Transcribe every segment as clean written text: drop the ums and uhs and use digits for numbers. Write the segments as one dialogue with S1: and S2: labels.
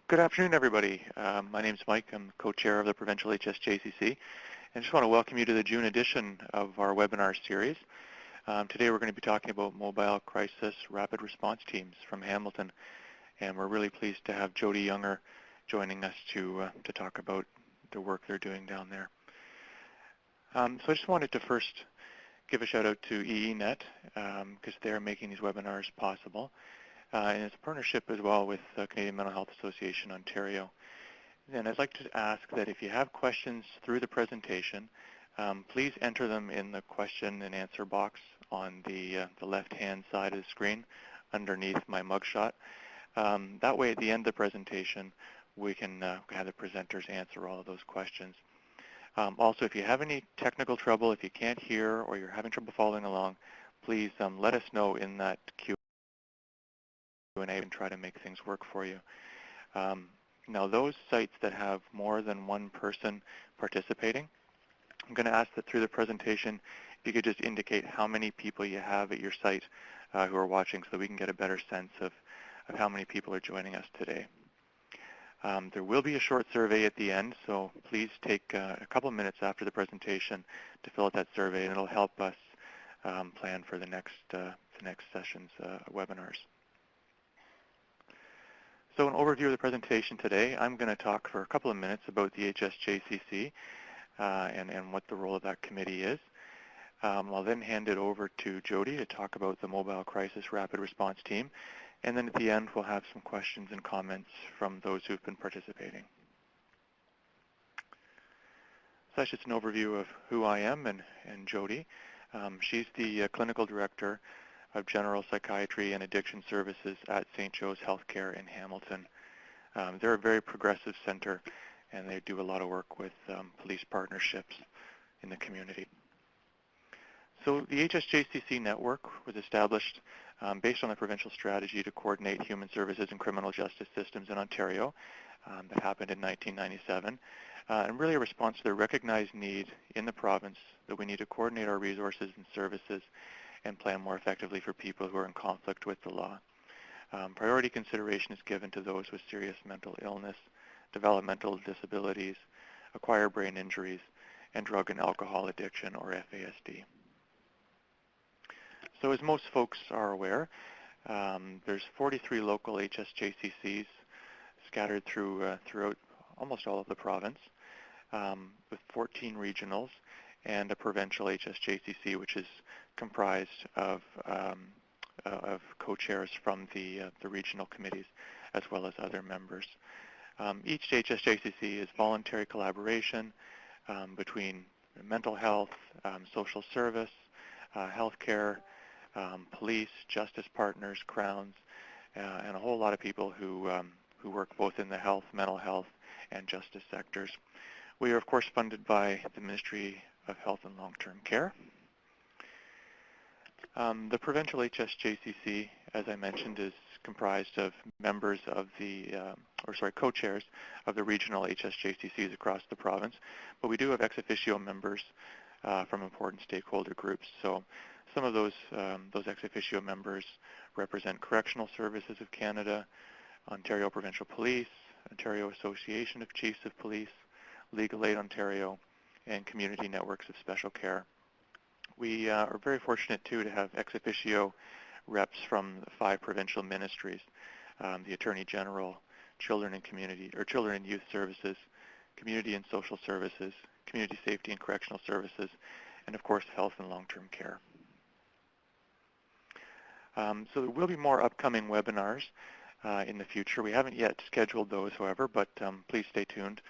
S1: Good afternoon, everybody. My name is Mike. I'm co-chair of the Provincial HSJCC, and just want to welcome you to the June edition of our webinar series. Today we're going to be talking about mobile crisis rapid response teams from Hamilton, and we're really pleased to have Jodi Younger joining us to talk about the work they're doing down there. So I just wanted to first give a shout out to EENet because they're making these webinars possible. And it's a partnership as well with the Canadian Mental Health Association Ontario. And I'd like to ask that if you have questions through the presentation, please enter them in the question and answer box on the left-hand side of the screen underneath my mugshot. That way, at the end of the presentation, we can have the presenters answer all of those questions. Also, if you have any technical trouble, if you can't hear or you're having trouble following along, please let us know in that Q&A and try to make things work for you. Now, those sites that have more than one person participating, I'm going to ask that through the presentation, if you could just indicate how many people you have at your site who are watching so that we can get a better sense of how many people are joining us today. There will be a short survey at the end, so please take a couple minutes after the presentation to fill out that survey, and it'll help us plan for the next session's webinars. So an overview of the presentation today, I'm going to talk for a couple of minutes about the HSJCC and what the role of that committee is. I'll then hand it over to Jodi to talk about the Mobile Crisis Rapid Response Team. And then at the end, we'll have some questions and comments from those who've been participating. So that's just an overview of who I am and Jodi. She's the clinical director of General Psychiatry and Addiction Services at St. Joe's Healthcare in Hamilton. They're a very progressive center, and they do a lot of work with police partnerships in the community. So the HSJCC network was established based on a provincial strategy to coordinate human services and criminal justice systems in Ontario that happened in 1997, and really a response to the recognized need in the province that we need to coordinate our resources and services and plan more effectively for people who are in conflict with the law. Priority consideration is given to those with serious mental illness, developmental disabilities, acquired brain injuries, and drug and alcohol addiction, or FASD. So as most folks are aware, there's 43 local HSJCCs scattered throughout almost all of the province, with 14 regionals and a provincial HSJCC, which is comprised of co-chairs from the regional committees as well as other members. Each HSJCC is voluntary collaboration between mental health, social service, healthcare, police, justice partners, Crowns, and a whole lot of people who work both in the health, mental health, and justice sectors. We are, of course, funded by the Ministry of Health and Long-Term Care. The provincial HSJCC, as I mentioned, is comprised of members of co-chairs of the regional HSJCCs across the province, but we do have ex officio members from important stakeholder groups. So some of those ex officio members represent Correctional Services of Canada, Ontario Provincial Police, Ontario Association of Chiefs of Police, Legal Aid Ontario, and Community Networks of Special Care. We are very fortunate, too, to have ex officio reps from 5 provincial ministries, the Attorney General, Children and Youth Services, Community and Social Services, Community Safety and Correctional Services, and, of course, Health and Long-Term Care. So there will be more upcoming webinars in the future. We haven't yet scheduled those, however, but please stay tuned.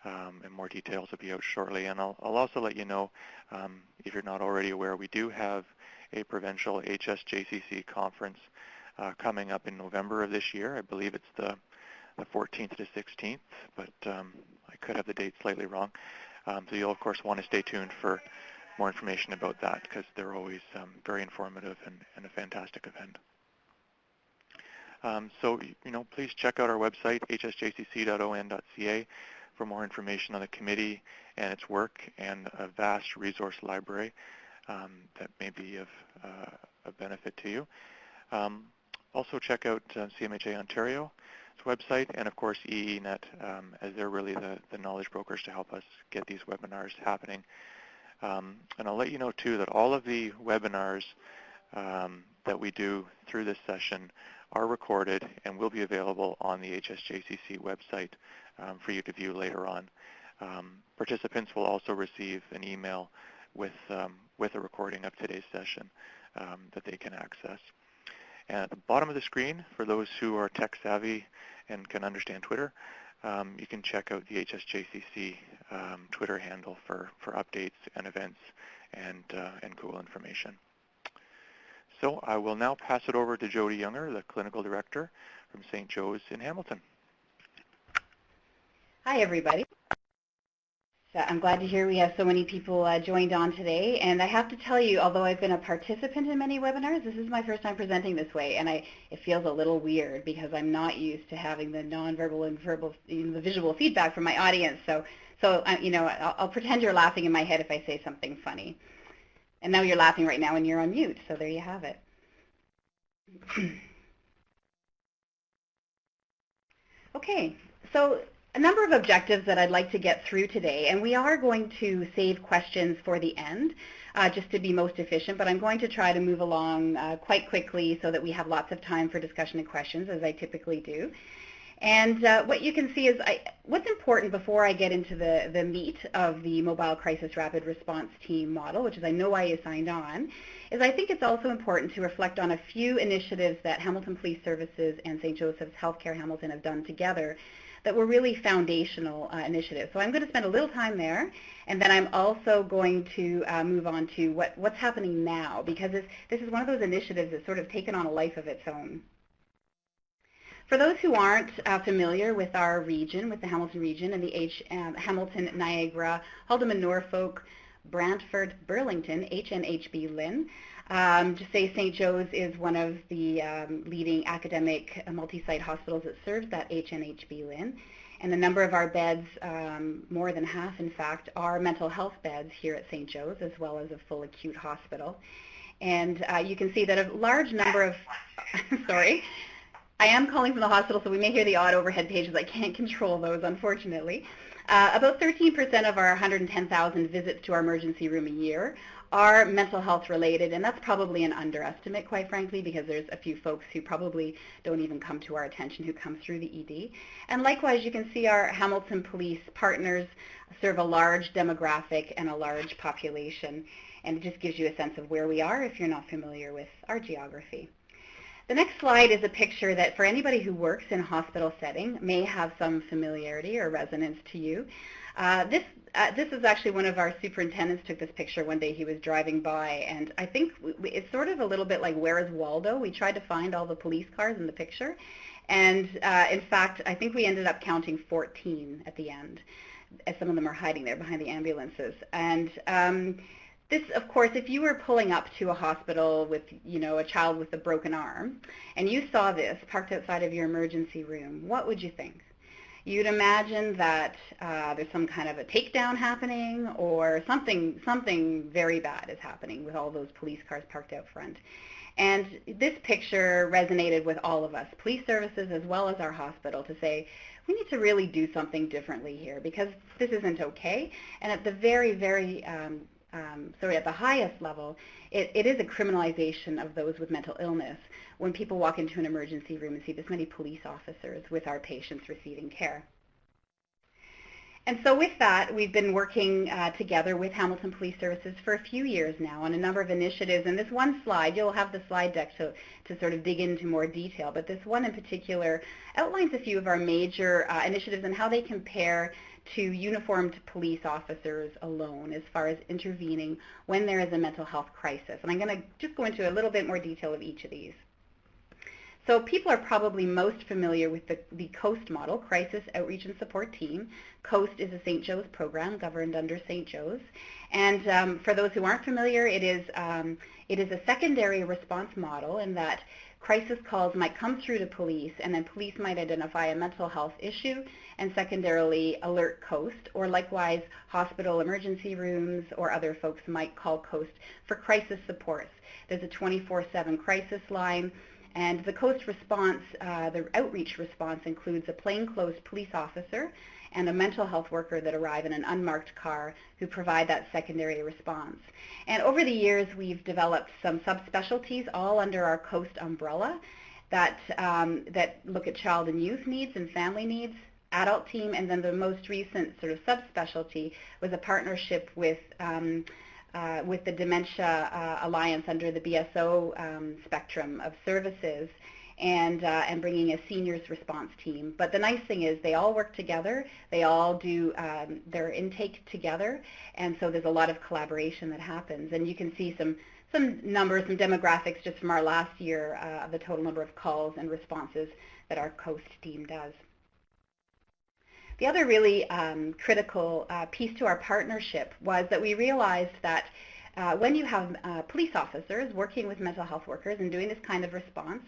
S1: And more details will be out shortly. And I'll also let you know, if you're not already aware, we do have a provincial HSJCC conference coming up in November of this year. I believe it's the 14th to 16th, but I could have the date slightly wrong. So you'll, of course, want to stay tuned for more information about that because they're always very informative and a fantastic event. So, please check out our website, hsjcc.on.ca, for more information on the committee and its work and a vast resource library that may be of benefit to you. Also check out CMHA Ontario's website and, of course, EENet, as they're really the knowledge brokers to help us get these webinars happening. And I'll let you know, too, that all of the webinars that we do through this session are recorded and will be available on the HSJCC website for you to view later on. Participants will also receive an email with a recording of today's session that they can access. And at the bottom of the screen, for those who are tech savvy and can understand Twitter, you can check out the HSJCC Twitter handle for updates and events and cool information. So I will now pass it over to Jodi Younger, the Clinical Director from St. Joe's in Hamilton.
S2: Hi, everybody. So I'm glad to hear we have so many people joined on today. And I have to tell you, although I've been a participant in many webinars, this is my first time presenting this way. And it feels a little weird because I'm not used to having the nonverbal and verbal, the visual feedback from my audience. So I'll pretend you're laughing in my head if I say something funny. And now you're laughing right now and you're on mute, so there you have it. Okay, so a number of objectives that I'd like to get through today, and we are going to save questions for the end just to be most efficient, but I'm going to try to move along quite quickly so that we have lots of time for discussion and questions, as I typically do. And what you can see is what's important before I get into the meat of the Mobile Crisis Rapid Response Team model, which is I know why you signed on, is I think it's also important to reflect on a few initiatives that Hamilton Police Services and St. Joseph's Healthcare Hamilton have done together that were really foundational initiatives. So I'm going to spend a little time there, and then I'm also going to move on to what's happening now, because this is one of those initiatives that's sort of taken on a life of its own. For those who aren't familiar with our region, with the Hamilton region and the Hamilton, Niagara, Haldimand, Norfolk, Brantford, Burlington, HNHB Lynn, just say St. Joe's is one of the leading academic multi-site hospitals that serves that HNHB Lynn. And the number of our beds, more than half in fact, are mental health beds here at St. Joe's, as well as a full acute hospital. And you can see that a large number of, sorry, I am calling from the hospital, so we may hear the odd overhead pages. I can't control those, unfortunately. About 13% of our 110,000 visits to our emergency room a year are mental health related, and that's probably an underestimate, quite frankly, because there's a few folks who probably don't even come to our attention who come through the ED. And likewise, you can see our Hamilton Police partners serve a large demographic and a large population, and it just gives you a sense of where we are if you're not familiar with our geography. The next slide is a picture that for anybody who works in a hospital setting may have some familiarity or resonance to you. This is actually one of our superintendents took this picture one day. He was driving by, and I think it's sort of a little bit like Where is Waldo? We tried to find all the police cars in the picture, and in fact, I think we ended up counting 14 at the end, as some of them are hiding there behind the ambulances. And this, of course, if you were pulling up to a hospital with, a child with a broken arm, and you saw this parked outside of your emergency room, what would you think? You'd imagine that there's some kind of a takedown happening, or something very bad is happening with all those police cars parked out front. And this picture resonated with all of us, police services as well as our hospital, to say, we need to really do something differently here, because this isn't okay. And at the at the highest level, it is a criminalization of those with mental illness when people walk into an emergency room and see this many police officers with our patients receiving care. And so with that, we've been working together with Hamilton Police Services for a few years now on a number of initiatives. And this one slide, you'll have the slide deck to sort of dig into more detail, but this one in particular outlines a few of our major initiatives and how they compare to uniformed police officers alone as far as intervening when there is a mental health crisis. And I'm going to just go into a little bit more detail of each of these. So people are probably most familiar with the COAST model, Crisis Outreach and Support Team. COAST is a St. Joe's program governed under St. Joe's. And for those who aren't familiar, it is a secondary response model in that crisis calls might come through to police, and then police might identify a mental health issue and secondarily alert COAST, or likewise hospital emergency rooms or other folks might call COAST for crisis supports. There's a 24/7 crisis line, And the Coast response, the outreach response includes a plainclothes police officer and a mental health worker that arrive in an unmarked car who provide that secondary response. And over the years, we've developed some subspecialties all under our Coast umbrella that look at child and youth needs and family needs, adult team, and then the most recent sort of subspecialty was a partnership with the Dementia Alliance under the BSO spectrum of services, and bringing a seniors response team. But the nice thing is they all work together. They all do their intake together, and so there's a lot of collaboration that happens. And you can see some numbers, some demographics just from our last year of the total number of calls and responses that our Coast team does. The other really critical piece to our partnership was that we realized that when you have police officers working with mental health workers and doing this kind of response,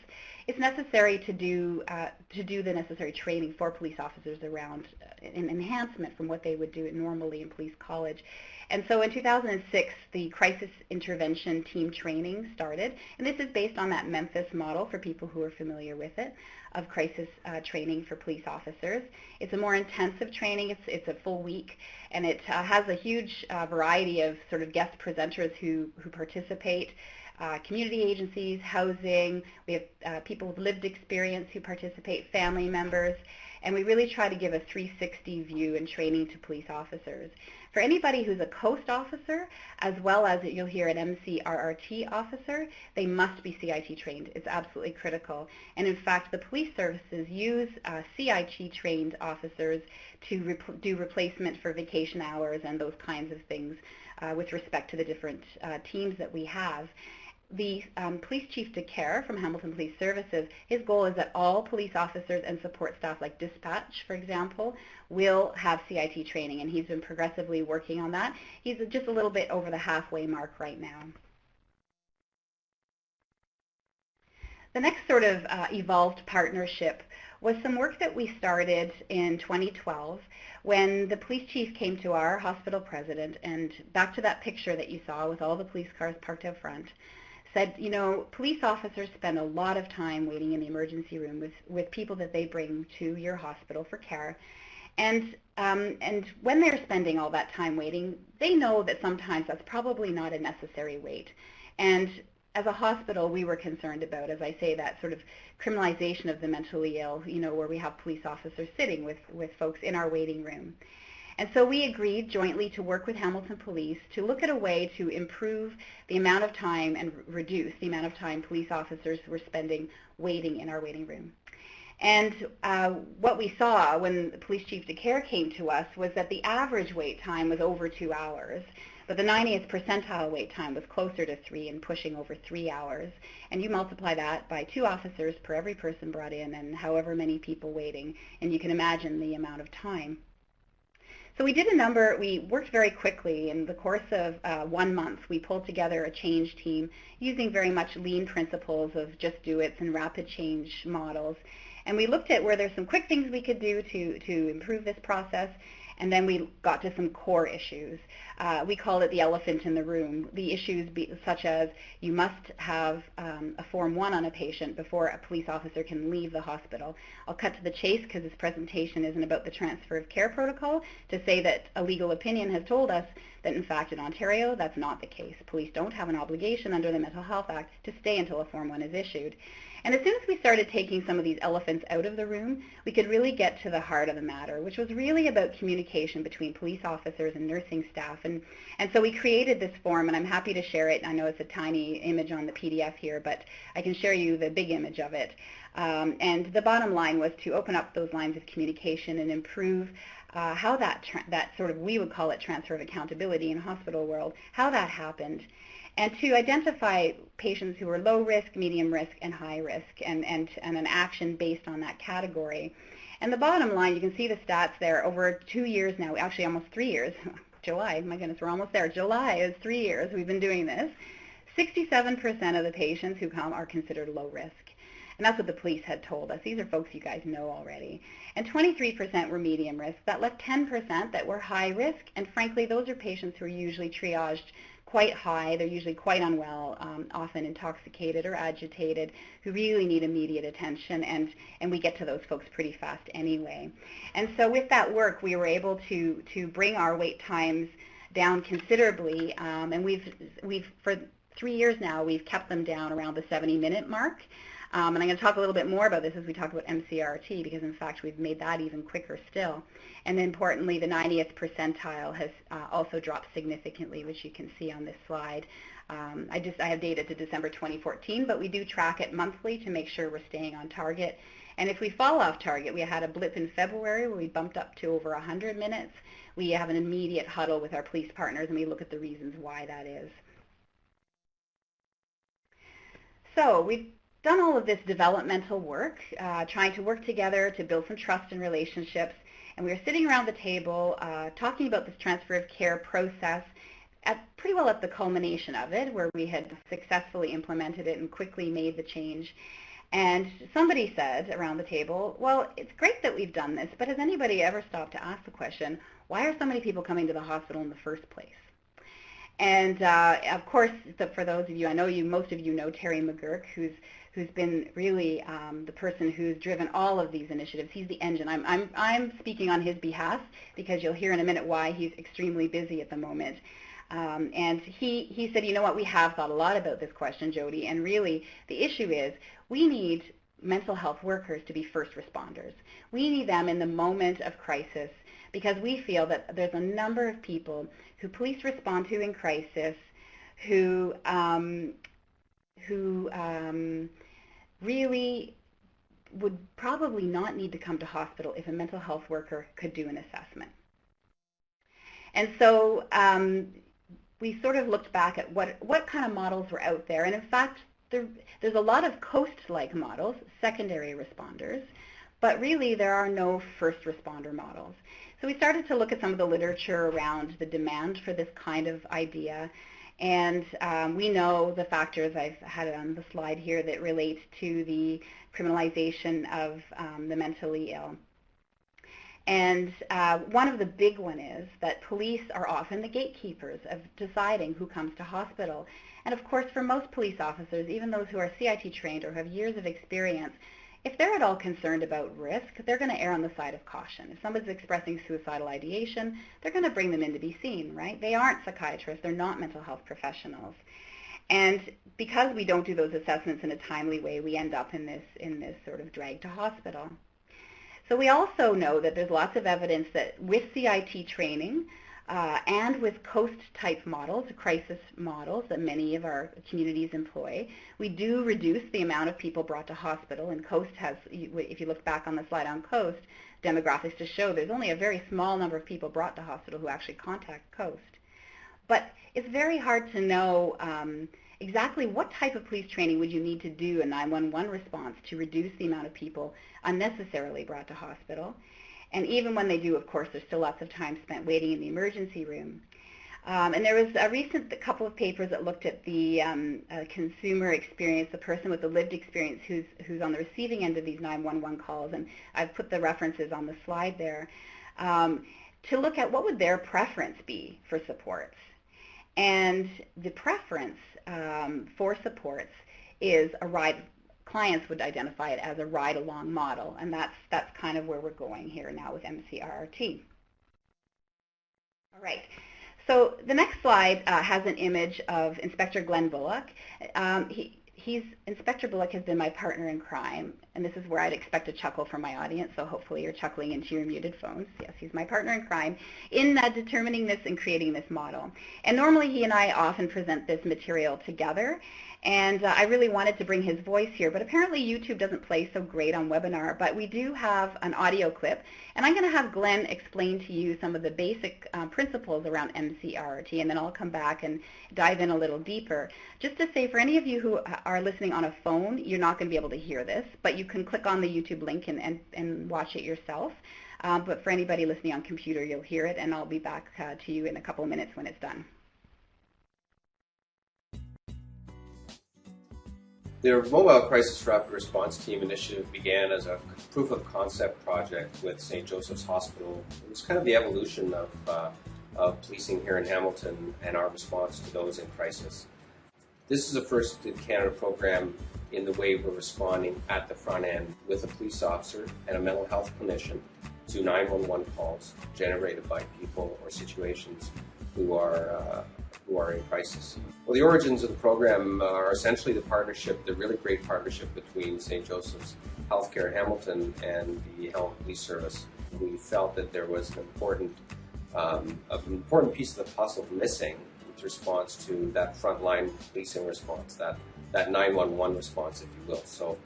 S2: it's necessary to do the necessary training for police officers around an enhancement from what they would do normally in police college. And so in 2006, the crisis intervention team training started, and this is based on that Memphis model for people who are familiar with it, of crisis training for police officers. It's a more intensive training. It's a full week, and it has a huge variety of sort of guest presenters who participate, community agencies, housing. We have people with lived experience who participate, family members, and we really try to give a 360 view in training to police officers. For anybody who's a Coast officer, as well as you'll hear an MCRRT officer, they must be CIT trained. It's absolutely critical. And in fact, the police services use CIT trained officers to do replacement for vacation hours and those kinds of things with respect to the different teams that we have. The Police Chief DeCare from Hamilton Police Services, his goal is that all police officers and support staff like dispatch, for example, will have CIT training, and he's been progressively working on that. He's just a little bit over the halfway mark right now. The next sort of evolved partnership was some work that we started in 2012 when the police chief came to our hospital president, and back to that picture that you saw with all the police cars parked out front, said, you know, police officers spend a lot of time waiting in the emergency room with people that they bring to your hospital for care. And when they're spending all that time waiting, they know that sometimes that's probably not a necessary wait. And as a hospital, we were concerned about, as I say, that sort of criminalization of the mentally ill, you know, where we have police officers sitting with folks in our waiting room. And so we agreed jointly to work with Hamilton Police to look at a way to improve the amount of time and reduce the amount of time police officers were spending waiting in our waiting room. And what we saw when the Police Chief DeCare came to us was that the average wait time was over 2 hours, but the 90th percentile wait time was closer to 3 and pushing over 3 hours. And you multiply that by 2 officers per every person brought in and however many people waiting, and you can imagine the amount of time. So we worked very quickly. In the course of 1 month, we pulled together a change team using very much lean principles of just do it's and rapid change models. And we looked at where there's some quick things we could do to improve this process, and then we got to some core issues. We call it the elephant in the room. The issues such as you must have a Form 1 on a patient before a police officer can leave the hospital. I'll cut to the chase because this presentation isn't about the transfer of care protocol, to say that a legal opinion has told us that in fact in Ontario that's not the case. Police don't have an obligation under the Mental Health Act to stay until a Form 1 is issued. And as soon as we started taking some of these elephants out of the room, we could really get to the heart of the matter, which was really about communication between police officers and nursing staff. And so we created this form, and I'm happy to share it. I know it's a tiny image on the PDF here, but I can share you the big image of it. And the bottom line was to open up those lines of communication and improve how that sort of, we would call it transfer of accountability in hospital world, how that happened. And to identify patients who are low risk, medium risk, and high risk, and an action based on that category. And the bottom line, you can see the stats there, over 2 years now, actually almost 3 years, July, my goodness, we're almost there. July is 3 years we've been doing this. 67% of the patients who come are considered low risk. And that's what the police had told us. These are folks you guys know already. And 23% were medium risk. That left 10% that were high risk, and frankly, those are patients who are usually triaged quite high. They're usually quite unwell, often intoxicated or agitated, who really need immediate attention, and we get to those folks pretty fast anyway. And so with that work, we were able to bring our wait times down considerably, and we've for 3 years now, we've kept them down around the 70-minute mark. And I'm going to talk a little bit more about this as we talk about MCRRT, because in fact we've made that even quicker still. And then importantly, the 90th percentile has also dropped significantly, which you can see on this slide. I have data to December 2014, but we do track it monthly to make sure we're staying on target. And if we fall off target, we had a blip in February where we bumped up to over 100 minutes. We have an immediate huddle with our police partners, and we look at the reasons why that is. So we've done all of this developmental work, trying to work together to build some trust and relationships, and we were sitting around the table talking about this transfer of care process pretty well at the culmination of it, where we had successfully implemented it and quickly made the change. And somebody said around the table, well, it's great that we've done this, but has anybody ever stopped to ask the question, why are so many people coming to the hospital in the first place? And of course, for those of you, I know most of you know Terry McGurk, who's been really the person who's driven all of these initiatives. He's the engine. I'm speaking on his behalf because you'll hear in a minute why he's extremely busy at the moment. And he said, you know what, we have thought a lot about this question, Jodi, and really the issue is we need mental health workers to be first responders. We need them in the moment of crisis because we feel that there's a number of people who police respond to in crisis who really would probably not need to come to hospital if a mental health worker could do an assessment. And so we sort of looked back at what kind of models were out there. And in fact, there's a lot of COAST-like models, secondary responders, but really there are no first responder models. So we started to look at some of the literature around the demand for this kind of idea. And we know the factors, I've had it on the slide here, that relate to the criminalization of the mentally ill. And one of the big one is that police are often the gatekeepers of deciding who comes to hospital. And of course, for most police officers, even those who are CIT trained or have years of experience, if they're at all concerned about risk, they're going to err on the side of caution. If somebody's expressing suicidal ideation, they're going to bring them in to be seen, right? They aren't psychiatrists. They're not mental health professionals. And because we don't do those assessments in a timely way, we end up in this sort of drag to hospital. So we also know that there's lots of evidence that with CIT training and with COAST-type models, crisis models that many of our communities employ, we do reduce the amount of people brought to hospital. And COAST has, if you look back on the slide on COAST, demographics to show there's only a very small number of people brought to hospital who actually contact COAST. But it's very hard to know exactly what type of police training would you need to do a 911 response to reduce the amount of people unnecessarily brought to hospital. And even when they do, of course, there's still lots of time spent waiting in the emergency room. And there was a recent couple of papers that looked at the consumer experience, the person with the lived experience who's on the receiving end of these 911 calls, and I've put the references on the slide there, to look at what would their preference be for supports. And the preference for supports is a ride. Clients would identify it as a ride-along model, and that's kind of where we're going here now with MCRRT. All right, so the next slide has an image of Inspector Glenn Bullock. Inspector Bullock has been my partner in crime, and this is where I'd expect a chuckle from my audience, so hopefully you're chuckling into your muted phones. Yes, he's my partner in crime in determining this and creating this model. And normally he and I often present this material together, and I really wanted to bring his voice here, but apparently YouTube doesn't play so great on webinar, but we do have an audio clip, and I'm going to have Glenn explain to you some of the basic principles around MCRRT, and then I'll come back and dive in a little deeper. Just to say, for any of you who are listening on a phone, you're not going to be able to hear this, but you can click on the YouTube link and watch it yourself. But for anybody listening on computer, you'll hear it, and I'll be back to you in a couple of minutes when it's done.
S3: The Mobile Crisis Rapid Response Team initiative began as a proof of concept project with St. Joseph's Hospital. It was kind of the evolution of of policing here in Hamilton and our response to those in crisis. This is a first in Canada program in the way we're responding at the front end with a police officer and a mental health clinician to 911 calls generated by people or situations who are in crisis. Well, the origins of the program are essentially the really great partnership between St. Joseph's Healthcare in Hamilton and the Hamilton Police Service. We felt that there was an important piece of the puzzle missing with response to that frontline policing response, that 911 response, if you will. So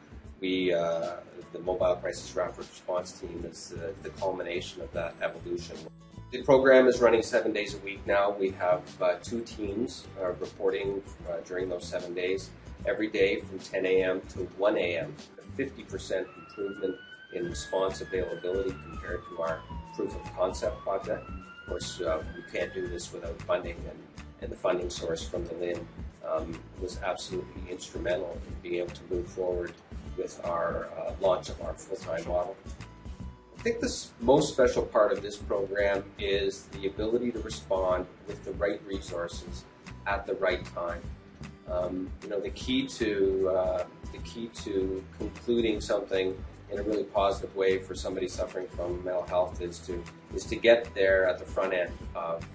S3: we, the Mobile Crisis Rapid Response Team, is the culmination of that evolution. The program is running 7 days a week now. We have 2 teams reporting during those 7 days, every day from 10 a.m. to 1 a.m. A 50% improvement in response availability compared to our proof of concept project. Of course, we can't do this without funding, and the funding source from the LIN was absolutely instrumental in being able to move forward with our launch of our full-time model. I think the most special part of this program is the ability to respond with the right resources at the right time. The key to concluding something in a really positive way for somebody suffering from mental health is to get there at the front end of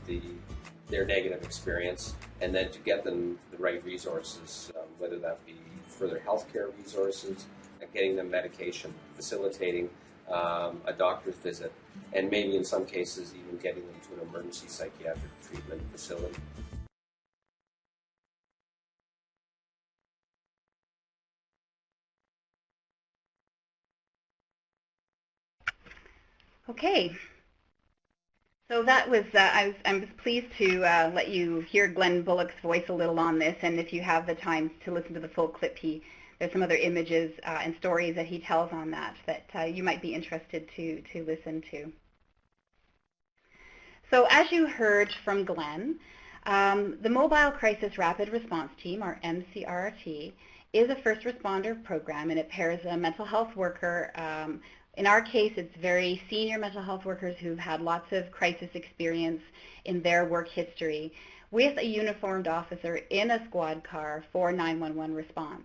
S3: their negative experience, and then to get them the right resources, whether that be further healthcare resources, getting them medication, facilitating a doctor's visit, and maybe in some cases even getting them to an emergency psychiatric treatment facility.
S2: Okay. So that was, I was pleased to let you hear Glenn Bullock's voice a little on this, and if you have the time to listen to the full clip, there's some other images and stories that he tells on that you might be interested to listen to. So as you heard from Glenn, the Mobile Crisis Rapid Response Team, or MCRRT, is a first responder program, and it pairs a mental health worker. In our case, it's very senior mental health workers who've had lots of crisis experience in their work history with a uniformed officer in a squad car for 911 response.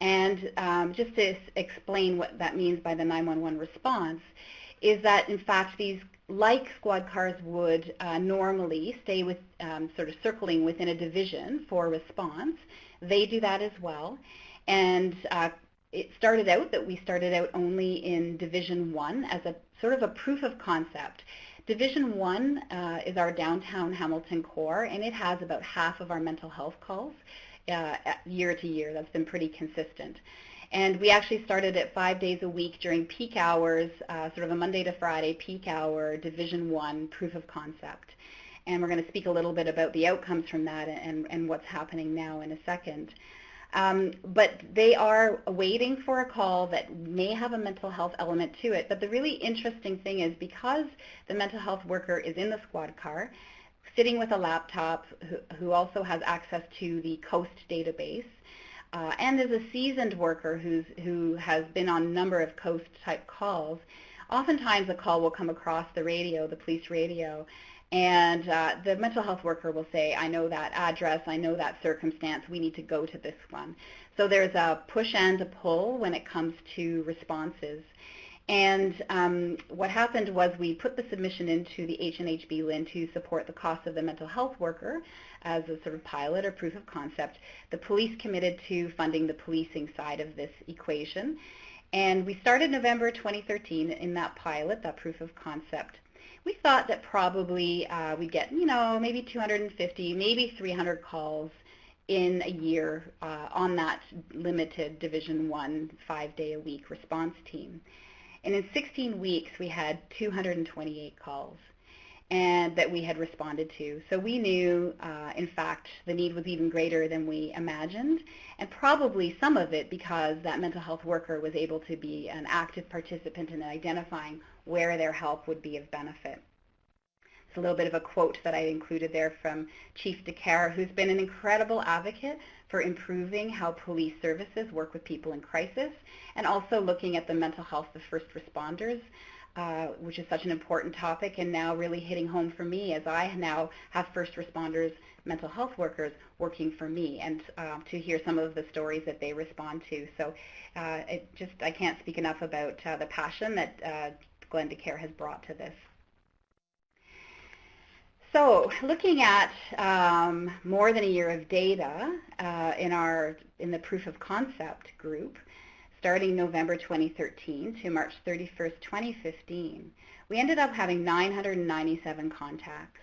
S2: And just to explain what that means by the 911 response is that, in fact, these, like squad cars would normally stay with sort of circling within a division for response, they do that as well. And it started out that we started out only in Division 1 as a sort of a proof of concept. Division 1 is our downtown Hamilton core, and it has about half of our mental health calls year to year. That's been pretty consistent. And we actually started at 5 days a week during peak hours, sort of a Monday to Friday peak hour, Division 1 proof of concept. And we're going to speak a little bit about the outcomes from that and what's happening now in a second. But they are waiting for a call that may have a mental health element to it. But the really interesting thing is, because the mental health worker is in the squad car, sitting with a laptop, who also has access to the COAST database, and is a seasoned worker who has been on a number of COAST type calls, oftentimes a call will come across the radio, the police radio, and the mental health worker will say, I know that address, I know that circumstance, we need to go to this one. So there's a push and a pull when it comes to responses. And what happened was we put the submission into the HNHB LIN to support the cost of the mental health worker as a sort of pilot or proof of concept. The police committed to funding the policing side of this equation. And we started November 2013 in that pilot, that proof of concept. We thought that probably we'd get, maybe 250, maybe 300 calls in a year on that limited Division 1 5-day-a-week response team. And in 16 weeks, we had 228 calls and that we had responded to. So we knew, in fact, the need was even greater than we imagined, and probably some of it because that mental health worker was able to be an active participant in identifying where their help would be of benefit. It's a little bit of a quote that I included there from Chief DeCare, who's been an incredible advocate for improving how police services work with people in crisis, and also looking at the mental health of first responders which is such an important topic and now really hitting home for me as I now have first responders, mental health workers working for me, and to hear some of the stories that they respond to. So I can't speak enough about the passion that Glendacare has brought to this. So looking at more than a year of data in the proof of concept group, starting November 2013 to March 31st, 2015, we ended up having 997 contacts.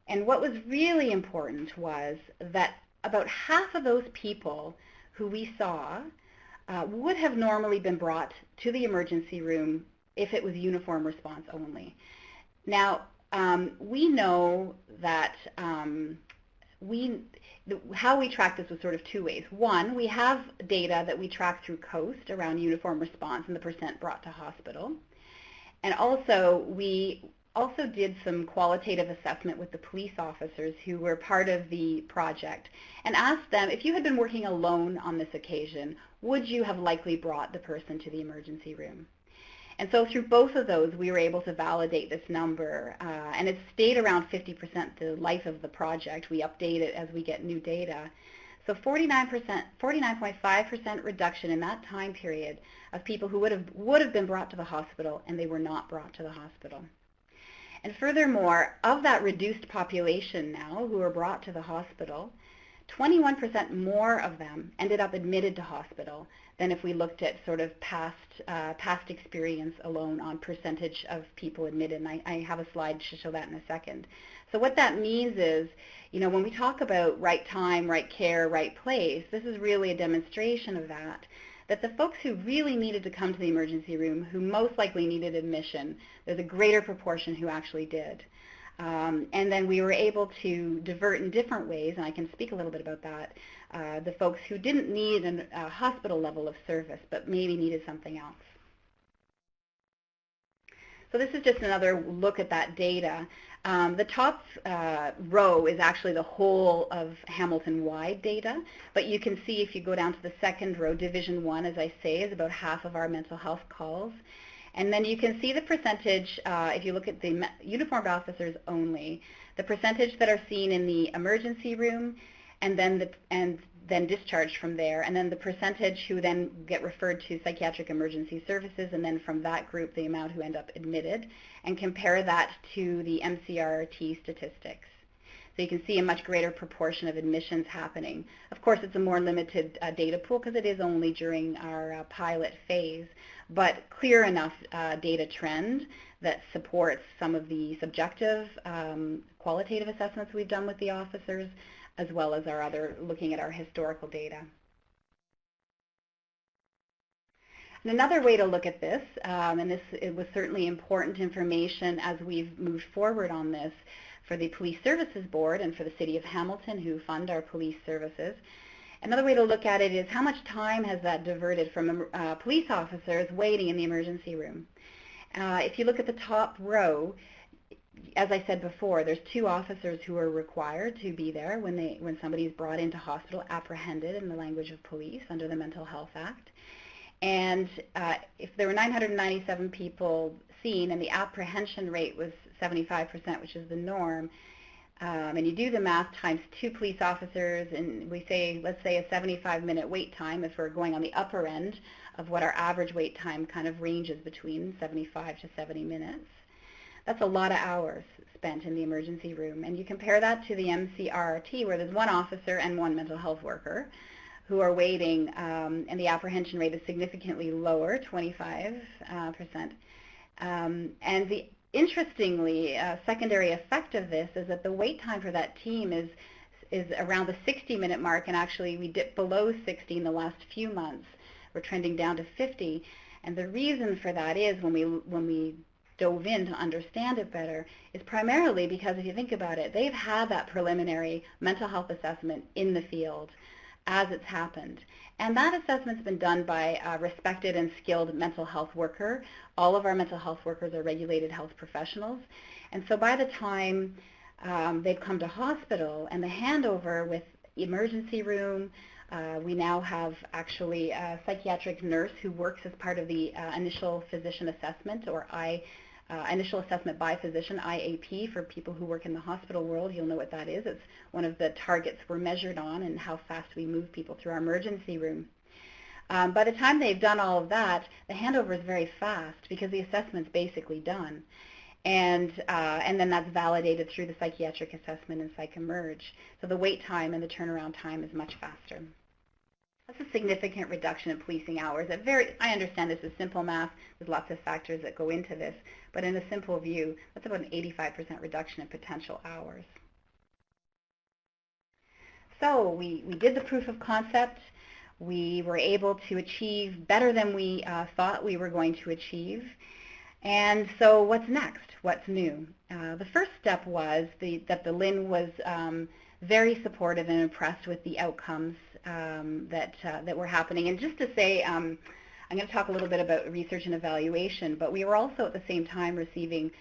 S2: And what was really important was that about half of those people who we saw would have normally been brought to the emergency room if it was uniform response only. Now, we know that how we track this was sort of two ways. One, we have data that we track through COAST around uniform response and the percent brought to hospital. And also, we also did some qualitative assessment with the police officers who were part of the project and asked them, if you had been working alone on this occasion, would you have likely brought the person to the emergency room? And so through both of those, we were able to validate this number, and it's stayed around 50% the life of the project. We update it as we get new data. So 49.5% reduction in that time period of people who would have been brought to the hospital, and they were not brought to the hospital. And furthermore, of that reduced population now who were brought to the hospital, 21% more of them ended up admitted to hospital than if we looked at sort of past experience alone on percentage of people admitted. And I have a slide to show that in a second. So what that means is, you know, when we talk about right time, right care, right place, this is really a demonstration of that the folks who really needed to come to the emergency room, who most likely needed admission, there's a greater proportion who actually did. And then we were able to divert in different ways, and I can speak a little bit about that, the folks who didn't need a hospital level of service, but maybe needed something else. So this is just another look at that data. The top row is actually the whole of Hamilton-wide data, but you can see if you go down to the second row, Division 1, as I say, is about half of our mental health calls. And then you can see the percentage, if you look at the uniformed officers only, the percentage that are seen in the emergency room, and then discharged from there, and then the percentage who then get referred to psychiatric emergency services, and then from that group the amount who end up admitted, and compare that to the MCRRT statistics. So you can see a much greater proportion of admissions happening. Of course, it's a more limited data pool because it is only during our pilot phase, but clear enough data trend that supports some of the subjective qualitative assessments we've done with the officers, as well as our other, looking at our historical data. And another way to look at this, and it was certainly important information as we've moved forward on this for the Police Services Board and for the City of Hamilton, who fund our police services. Another way to look at it is how much time has that diverted from police officers waiting in the emergency room. If you look at the top row, as I said before, there's 2 officers who are required to be there when somebody is brought into hospital, apprehended in the language of police under the Mental Health Act. And if there were 997 people seen and the apprehension rate was 75%, which is the norm, and you do the math times 2 police officers, and we say, let's say a 75-minute wait time, if we're going on the upper end of what our average wait time kind of ranges between 75 to 70 minutes. That's a lot of hours spent in the emergency room. And you compare that to the MCRRT, where there's 1 officer and 1 mental health worker who are waiting, and the apprehension rate is significantly lower, 25%. And the interestingly, secondary effect of this is that the wait time for that team is around the 60-minute mark, and actually we dipped below 60 in the last few months. We're trending down to 50. And the reason for that is when we dove in to understand it better is primarily because if you think about it, they've had that preliminary mental health assessment in the field as it's happened. And that assessment's been done by a respected and skilled mental health worker. All of our mental health workers are regulated health professionals. And so by the time they've come to hospital and the handover with emergency room, We now have actually a psychiatric nurse who works as part of the initial physician assessment, or initial assessment by physician, IAP, for people who work in the hospital world. You'll know what that is. It's one of the targets we're measured on and how fast we move people through our emergency room. By the time they've done all of that, the handover is very fast because the assessment's basically done. And then that's validated through the psychiatric assessment and PsychEmerge. So the wait time and the turnaround time is much faster. That's a significant reduction in policing hours. I understand this is simple math. There's lots of factors that go into this. But in a simple view, that's about an 85% reduction in potential hours. So we did the proof of concept. We were able to achieve better than we thought we were going to achieve. And so what's next? What's new? The first step was that the LHIN was very supportive and impressed with the outcomes that were happening. And just to say, I'm going to talk a little bit about research and evaluation, but we were also at the same time receiving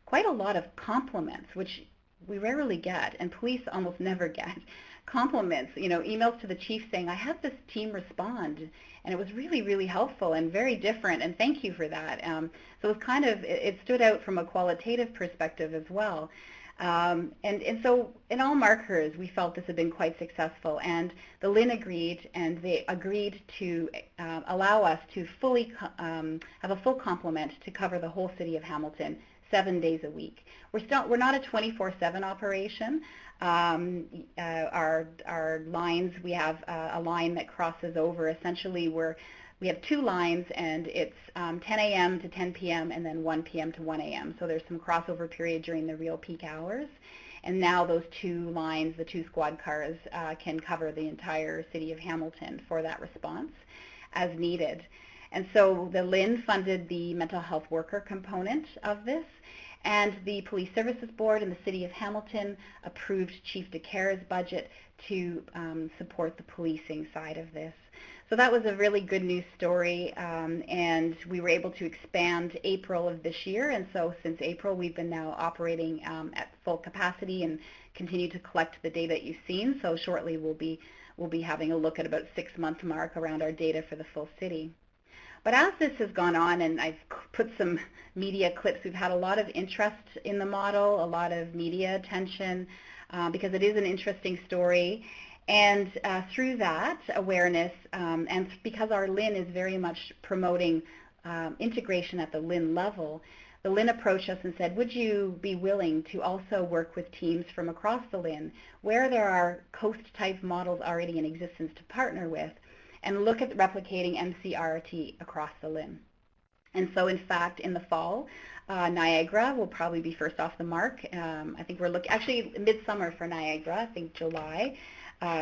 S2: quite a lot of compliments, which we rarely get, and police almost never get. Compliments, emails to the chief saying, I had this team respond, and it was really, really helpful and very different, and thank you for that. So it was it stood out from a qualitative perspective as well. And so in all markers, we felt this had been quite successful, and the LHIN agreed, and they agreed to allow us to fully have a full complement to cover the whole city of Hamilton 7 days a week. We're not a 24/7 operation. Our lines, we have a line that crosses over. Essentially, we have two lines, and it's 10 a.m. to 10 p.m. and then 1 p.m. to 1 a.m. So there's some crossover period during the real peak hours. And now those two lines, the two squad cars, can cover the entire city of Hamilton for that response as needed. And so the LHIN funded the mental health worker component of this, and the Police Services Board and the City of Hamilton approved Chief DeCare's budget to support the policing side of this. So that was a really good news story, and we were able to expand April of this year, and so since April we've been now operating at full capacity and continue to collect the data that you've seen. So shortly we'll be having a look at about 6-month mark around our data for the full city. But as this has gone on, and I've put some media clips, we've had a lot of interest in the model, a lot of media attention, because it is an interesting story. And through that awareness, and because our LHIN is very much promoting integration at the LHIN level, the LHIN approached us and said, would you be willing to also work with teams from across the LHIN where there are coast-type models already in existence to partner with, and look at replicating MCRRT across the LHIN. And so, in fact, in the fall, Niagara will probably be first off the mark. I think we're actually midsummer for Niagara, I think July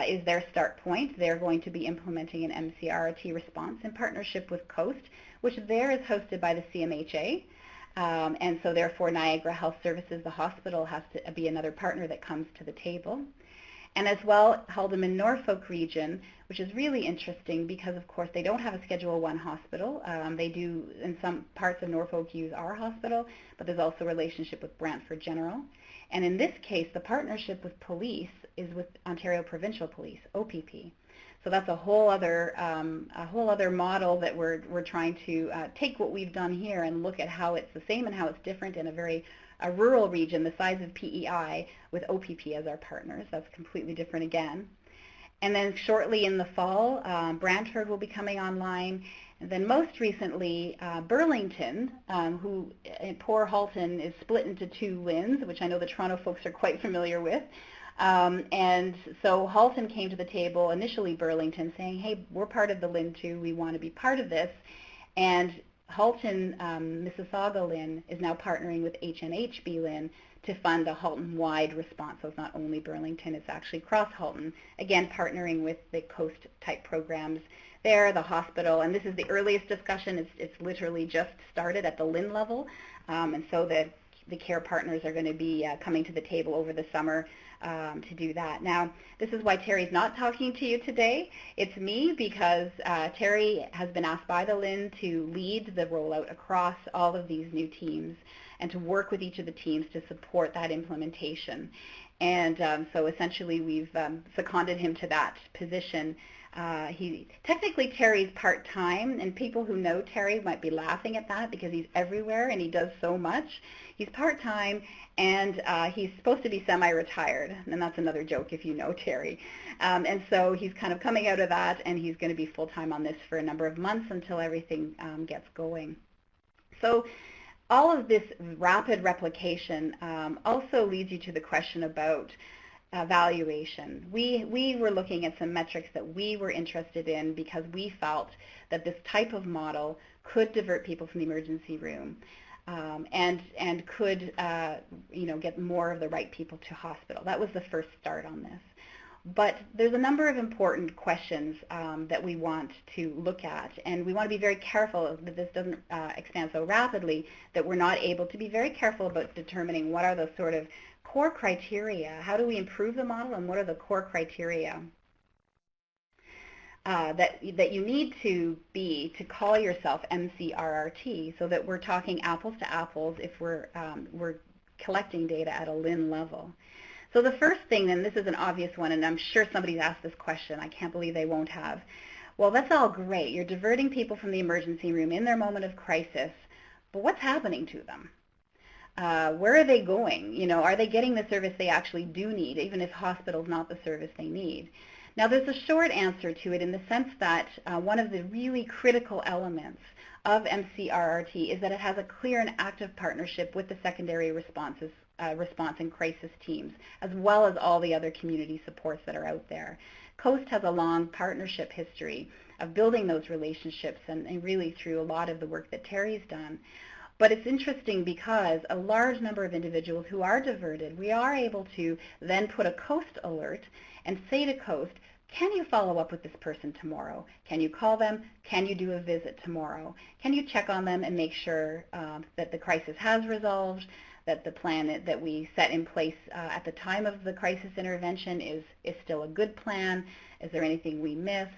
S2: is their start point. They're going to be implementing an MCRRT response in partnership with Coast, which there is hosted by the CMHA. And so therefore Niagara Health Services, the hospital, has to be another partner that comes to the table. And as well, Haldimand Norfolk region, which is really interesting because, of course, they don't have a Schedule I hospital. They do, in some parts of Norfolk, use our hospital, but there's also a relationship with Brantford General. And in this case, the partnership with police is with Ontario Provincial Police, OPP. So that's a whole other model that we're trying to take what we've done here and look at how it's the same and how it's different in a rural region the size of PEI with OPP as our partners. That's completely different again. And then shortly in the fall, Brantford will be coming online. And then most recently, Burlington, who in poor Halton is split into two LHINs, which I know the Toronto folks are quite familiar with. And so Halton came to the table, initially Burlington, saying, hey, we're part of the LHIN too, we want to be part of this. And Halton Mississauga LHIN is now partnering with HNHB LHIN to fund a Halton-wide response. So it's not only Burlington, it's actually across Halton. Again, partnering with the coast-type programs there, the hospital, and this is the earliest discussion. It's literally just started at the LHIN level, and so the care partners are going to be coming to the table over the summer to do that. Now, this is why Terry's not talking to you today. It's me, because Terry has been asked by the LHIN to lead the rollout across all of these new teams and to work with each of the teams to support that implementation. And so essentially we've seconded him to that position Technically Terry's part-time, and people who know Terry might be laughing at that because he's everywhere and he does so much. He's part-time, and he's supposed to be semi-retired, and that's another joke if you know Terry. And so he's kind of coming out of that, and he's going to be full-time on this for a number of months until everything gets going. So all of this rapid replication also leads you to the question about evaluation. We were looking at some metrics that we were interested in because we felt that this type of model could divert people from the emergency room and could get more of the right people to hospital. That was the first start on this. But there's a number of important questions that we want to look at, and we want to be very careful that this doesn't expand so rapidly that we're not able to be very careful about determining what are the sort of core criteria. How do we improve the model, and what are the core criteria that you need to call yourself MCRRT, so that we're talking apples to apples if we're collecting data at a LIN level. So the first thing, and this is an obvious one, and I'm sure somebody's asked this question. I can't believe they won't have. Well, that's all great. You're diverting people from the emergency room in their moment of crisis, but what's happening to them? Where are they going? Are they getting the service they actually do need, even if hospital's not the service they need? Now, there's a short answer to it in the sense that one of the really critical elements of MCRRT is that it has a clear and active partnership with the secondary response and crisis teams, as well as all the other community supports that are out there. COAST has a long partnership history of building those relationships, and really through a lot of the work that Terry's done. But it's interesting because a large number of individuals who are diverted, we are able to then put a COAST alert and say to COAST, can you follow up with this person tomorrow? Can you call them? Can you do a visit tomorrow? Can you check on them and make sure that the crisis has resolved, that the plan that we set in place at the time of the crisis intervention is still a good plan? Is there anything we missed?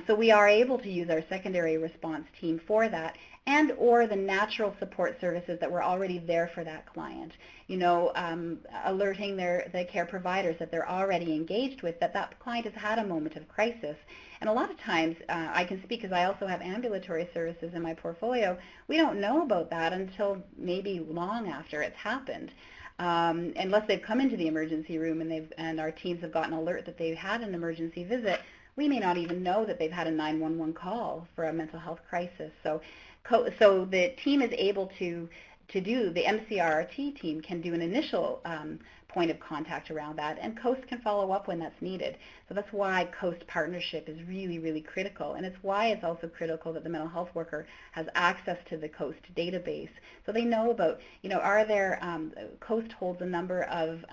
S2: So we are able to use our secondary response team for that, and or the natural support services that were already there for that client. Alerting the care providers that they're already engaged with, that client has had a moment of crisis. And a lot of times, I can speak because I also have ambulatory services in my portfolio, we don't know about that until maybe long after it's happened. Unless they've come into the emergency room and our teams have gotten alert that they've had an emergency visit, we may not even know that they've had a 911 call for a mental health crisis. So the team is able to do, the MCRRT team can do an initial point of contact around that, and COAST can follow up when that's needed. So that's why COAST partnership is really, really critical, and it's why it's also critical that the mental health worker has access to the COAST database, so they know about, are there, COAST holds a number of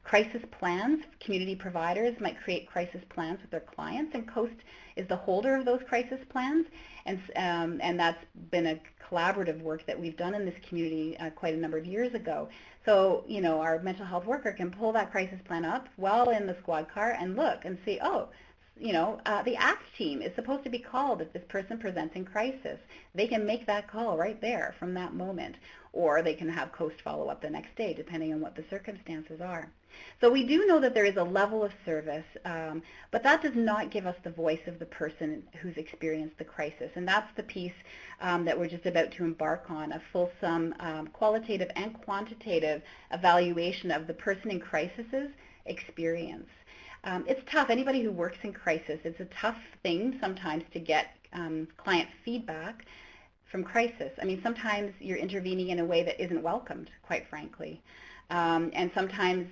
S2: crisis plans. Community providers might create crisis plans with their clients, and COAST is the holder of those crisis plans, and that's been a collaborative work that we've done in this community quite a number of years ago. So, our mental health worker can pull that crisis plan up while in the squad car and look and see, oh, the ACT team is supposed to be called if this person presents in crisis. They can make that call right there from that moment, or they can have COAST follow up the next day, depending on what the circumstances are. So we do know that there is a level of service, but that does not give us the voice of the person who's experienced the crisis. And that's the piece that we're just about to embark on, a fulsome qualitative and quantitative evaluation of the person in crisis's experience. It's tough. Anybody who works in crisis, it's a tough thing sometimes to get client feedback from crisis. I mean, sometimes you're intervening in a way that isn't welcomed, quite frankly. And sometimes,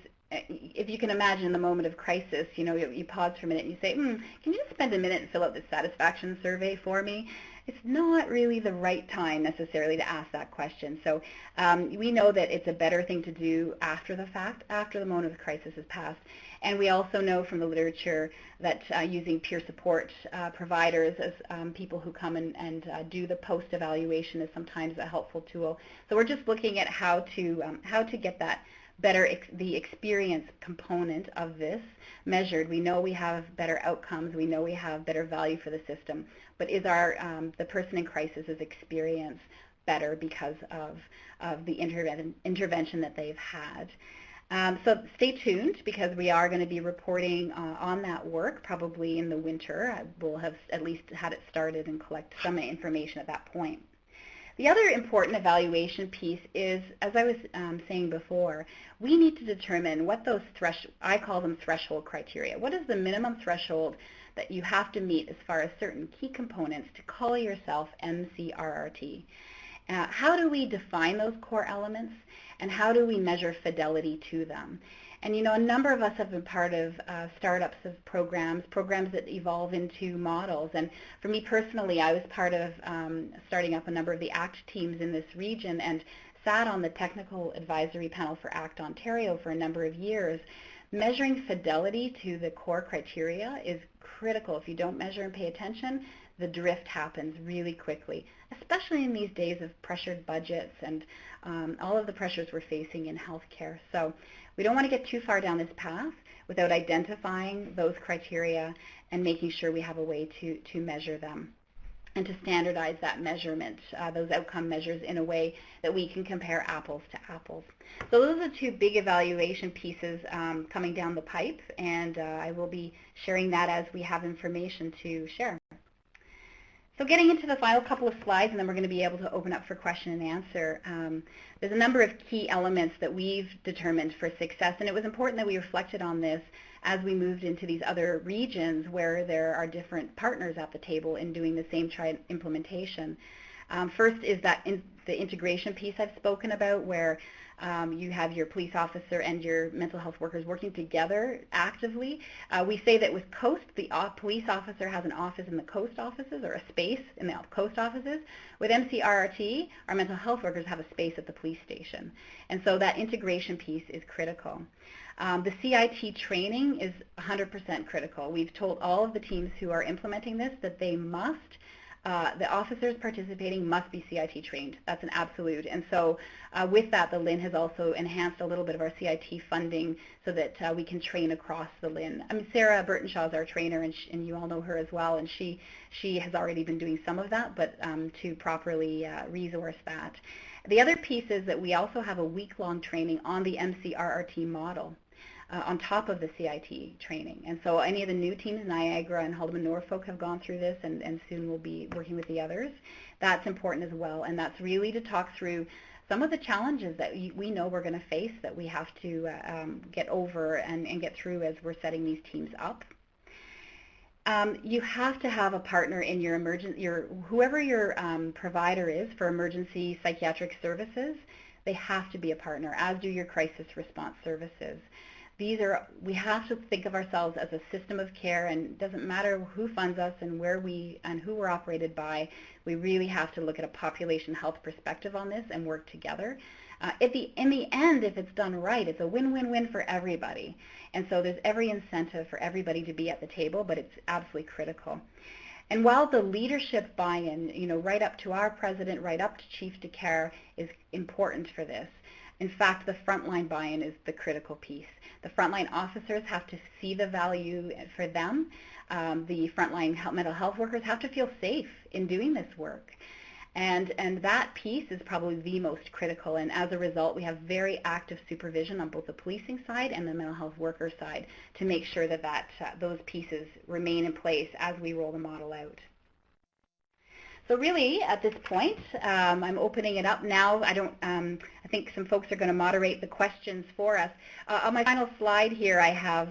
S2: if you can imagine in the moment of crisis, you pause for a minute and you say, can you just spend a minute and fill out this satisfaction survey for me? It's not really the right time necessarily to ask that question. So we know that it's a better thing to do after the fact, after the moment of crisis has passed. And we also know from the literature that using peer support providers as people who come and do the post-evaluation is sometimes a helpful tool. So we're just looking at how to get that better, the experience component of this measured. We know we have better outcomes. We know we have better value for the system. But is the person in crisis's experience better because of the intervention that they've had? So stay tuned because we are going to be reporting on that work probably in the winter. We'll have at least had it started and collect some information at that point. The other important evaluation piece is, as I was saying before, we need to determine what those I call them threshold criteria. What is the minimum threshold that you have to meet as far as certain key components to call yourself MCRRT? How do we define those core elements, and how do we measure fidelity to them? And a number of us have been part of startups of programs that evolve into models. And for me personally, I was part of starting up a number of the ACT teams in this region and sat on the technical advisory panel for ACT Ontario for a number of years. Measuring fidelity to the core criteria is critical. If you don't measure and pay attention, the drift happens really quickly, especially in these days of pressured budgets and all of the pressures we're facing in healthcare. So we don't want to get too far down this path without identifying those criteria and making sure we have a way to measure them and to standardize that measurement, those outcome measures in a way that we can compare apples to apples. So those are the two big evaluation pieces coming down the pipe, and I will be sharing that as we have information to share. So getting into the final couple of slides, and then we're going to be able to open up for question and answer. There's a number of key elements that we've determined for success, and it was important that we reflected on this as we moved into these other regions where there are different partners at the table in doing the same implementation. First is the integration piece I've spoken about, where you have your police officer and your mental health workers working together actively. We say that with COAST, the police officer has an office in the COAST offices, or a space in the COAST offices. With MCRRT, our mental health workers have a space at the police station. And so that integration piece is critical. The CIT training is 100% critical. We've told all of the teams who are implementing this that they must the officers participating must be CIT trained. That's an absolute. And so with that, the LHIN has also enhanced a little bit of our CIT funding so that we can train across the LHIN. I mean, Sarah Burtonshaw is our trainer, and you all know her as well, and she has already been doing some of that, but to properly resource that. The other piece is that we also have a week-long training on the MCRRT model. On top of the CIT training. And so any of the new teams, Niagara and Haldimand Norfolk, have gone through this, and soon we'll be working with the others. That's important as well, and that's really to talk through some of the challenges that we know we're going to face that we have to get over and get through as we're setting these teams up. You have to have a partner in your whoever your provider is for emergency psychiatric services. They have to be a partner, as do your crisis response services. We have to think of ourselves as a system of care, and it doesn't matter who funds us and who we're operated by. We really have to look at a population health perspective on this and work together. In the end, if it's done right, it's a win-win-win for everybody. And so there's every incentive for everybody to be at the table, but it's absolutely critical. And while the leadership buy-in, right up to our president, right up to chief de care, is important for this, in fact, the frontline buy-in is the critical piece. The frontline officers have to see the value for them. The frontline mental health workers have to feel safe in doing this work. And that piece is probably the most critical. And as a result, we have very active supervision on both the policing side and the mental health worker side to make sure that those pieces remain in place as we roll the model out. So really, at this point, I'm opening it up now. I think some folks are going to moderate the questions for us. On my final slide here, I have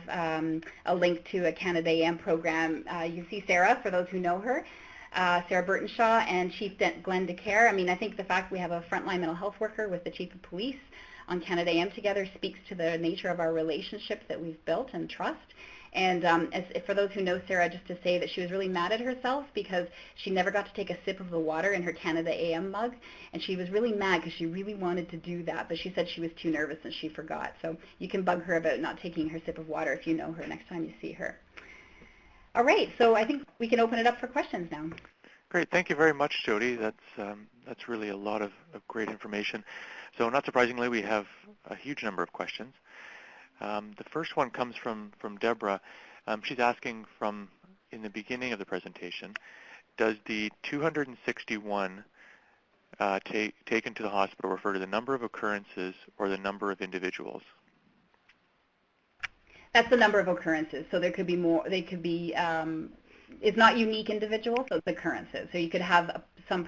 S2: a link to a Canada AM program. You see Sarah, for those who know her, Sarah Burtonshaw and Chief Glenn DeCare. I mean, I think the fact we have a frontline mental health worker with the Chief of Police on Canada AM together speaks to the nature of our relationship that we've built and trust. And for those who know Sarah, just to say that she was really mad at herself because she never got to take a sip of the water in her Canada AM mug, and she was really mad because she really wanted to do that, but she said she was too nervous and she forgot. So you can bug her about not taking her sip of water if you know her next time you see her. All right, so I think we can open it up for questions now.
S1: Great, thank you very much, Jodi. That's really a lot of great information. So not surprisingly, we have a huge number of questions. The first one comes from Deborah. She's asking in the beginning of the presentation, does the 261 taken to the hospital refer to the number of occurrences or the number of individuals?
S2: That's the number of occurrences. So there could be more. They could be. It's not unique individuals, so it's occurrences. So you could have some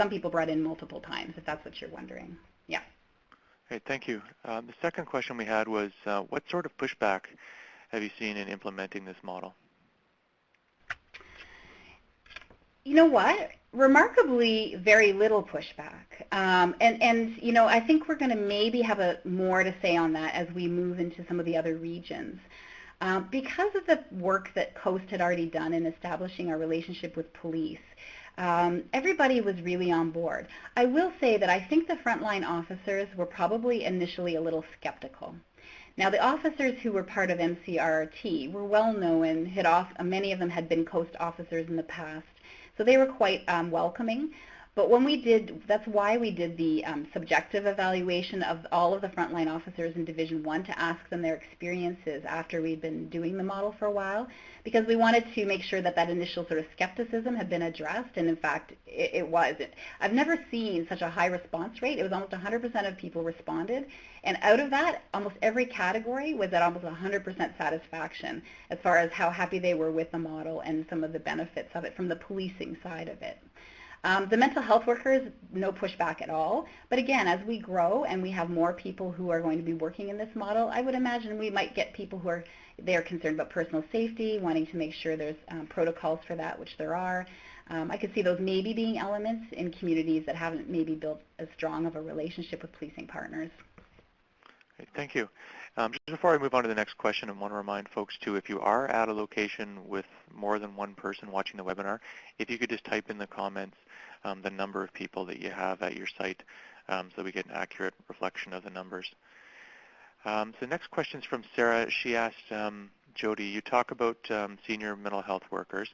S2: people brought in multiple times, if that's what you're wondering. Yeah.
S1: Okay, thank you. The second question we had was, what sort of pushback have you seen in implementing this model?
S2: You know what? Remarkably, very little pushback. And you know, I think we're going to maybe have more to say on that as we move into some of the other regions. Because of the work that Coast had already done in establishing our relationship with police, everybody was really on board. I will say that I think the frontline officers were probably initially a little skeptical. Now, the officers who were part of MCRRT were well known, many of them had been Coast officers in the past, so they were quite welcoming. But when that's why we did the subjective evaluation of all of the frontline officers in Division 1 to ask them their experiences after we'd been doing the model for a while, because we wanted to make sure that initial sort of skepticism had been addressed, and in fact, it was. I've never seen such a high response rate. It was almost 100% of people responded, and out of that, almost every category was at almost 100% satisfaction as far as how happy they were with the model and some of the benefits of it from the policing side of it. The mental health workers, no pushback at all. But again, as we grow and we have more people who are going to be working in this model, I would imagine we might get people who are concerned about personal safety, wanting to make sure there's protocols for that, which there are. I could see those maybe being elements in communities that haven't maybe built as strong of a relationship with policing partners.
S1: Okay, thank you. Just before I move on to the next question, I want to remind folks too, if you are at a location with more than one person watching the webinar, if you could just type in the comments the number of people that you have at your site so we get an accurate reflection of the numbers. So the next question is from Sarah. She asked, Jodi, you talk about senior mental health workers.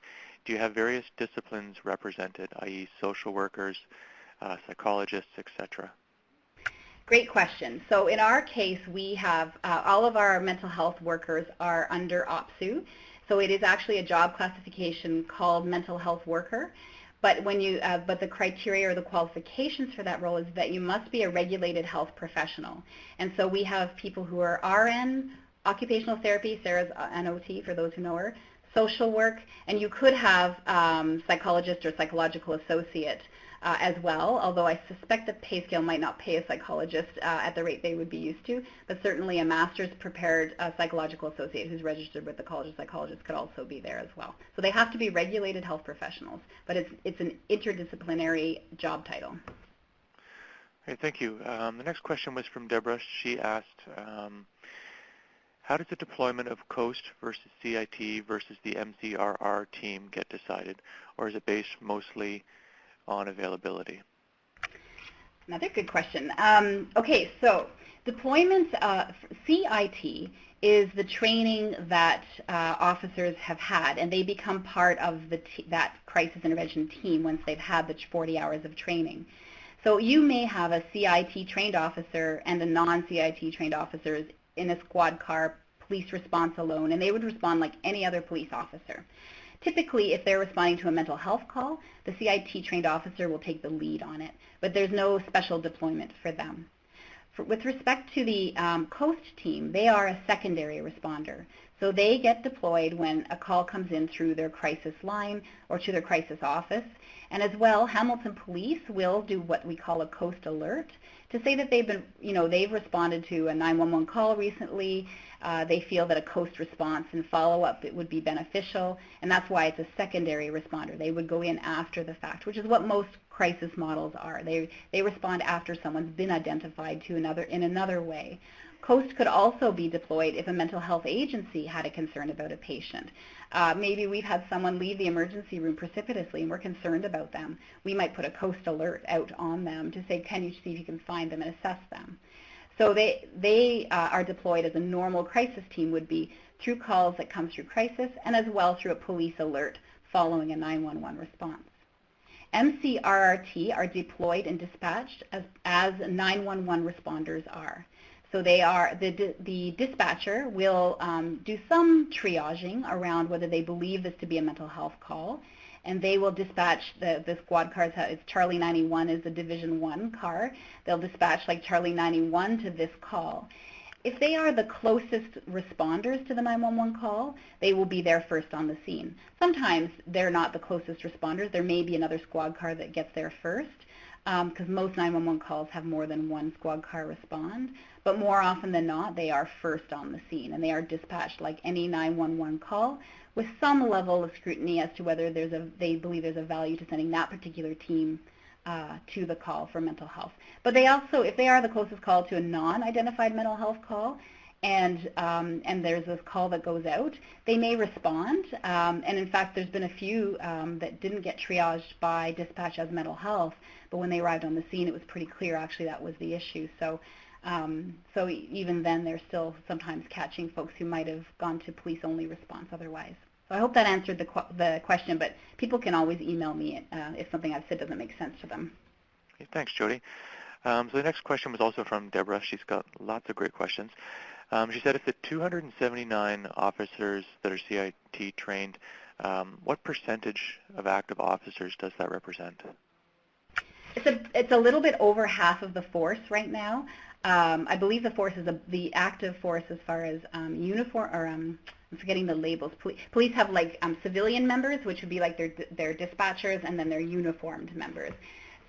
S1: Do you have various disciplines represented, i.e. social workers, psychologists, etc.?
S2: Great question. So in our case, we have all of our mental health workers are under OPSU. So it is actually a job classification called mental health worker. But but the criteria or the qualifications for that role is that you must be a regulated health professional. And so we have people who are RN, occupational therapy, Sarah's an OT for those who know her, social work, and you could have psychologist or psychological associate as well, although I suspect the pay scale might not pay a psychologist at the rate they would be used to, but certainly a master's prepared psychological associate who's registered with the College of Psychologists could also be there as well. So they have to be regulated health professionals, but it's an interdisciplinary job title.
S1: Okay, thank you. The next question was from Deborah. She asked, how does the deployment of COAST versus CIT versus the MCRR team get decided, or is it based mostly on availability?
S2: Another good question. Okay, so deployment, CIT is the training that officers have had, and they become part of that crisis intervention team once they've had the 40 hours of training. So you may have a CIT trained officer and a non-CIT trained officers in a squad car police response alone, and they would respond like any other police officer. Typically, if they're responding to a mental health call, the CIT trained officer will take the lead on it, but there's no special deployment for them. With respect to the COAST team, they are a secondary responder. So they get deployed when a call comes in through their crisis line or to their crisis office. And as well, Hamilton Police will do what we call a COAST alert to say that they've responded to a 911 call recently. They feel that a COAST response and follow-up would be beneficial, and that's why it's a secondary responder. They would go in after the fact, which is what most crisis models are. They respond after someone's been identified in another way. COAST could also be deployed if a mental health agency had a concern about a patient. Maybe we've had someone leave the emergency room precipitously and we're concerned about them. We might put a COAST alert out on them to say, can you see if you can find them and assess them? So they are deployed as a normal crisis team would be through calls that come through crisis and as well through a police alert following a 911 response. MCRRT are deployed and dispatched as 911 responders are. So they are the dispatcher will do some triaging around whether they believe this to be a mental health call, and they will dispatch the squad cars. It's Charlie 91 is the Division 1 car. They'll dispatch like Charlie 91 to this call. If they are the closest responders to the 911 call, they will be there first on the scene. Sometimes they're not the closest responders. There may be another squad car that gets there first, because most 911 calls have more than one squad car respond. But more often than not, they are first on the scene, and they are dispatched like any 911 call with some level of scrutiny as to whether they believe there's a value to sending that particular team to the call for mental health. But they also, if they are the closest call to a non-identified mental health call, and there's this call that goes out, they may respond. And in fact, there's been a few that didn't get triaged by dispatch as mental health, but when they arrived on the scene, it was pretty clear actually that was the issue. So even then, they're still sometimes catching folks who might have gone to police-only response otherwise. So I hope that answered the question, but people can always email me if something I've said doesn't make sense to them.
S1: Okay, thanks, Jodi. So the next question was also from Deborah. She's got lots of great questions. She said, if the 279 officers that are CIT trained, what percentage of active officers does that represent?
S2: It's a little bit over half of the force right now. I believe the force is the active force as far as uniform, or I'm forgetting the labels. Police have like civilian members, which would be like their dispatchers, and then their uniformed members.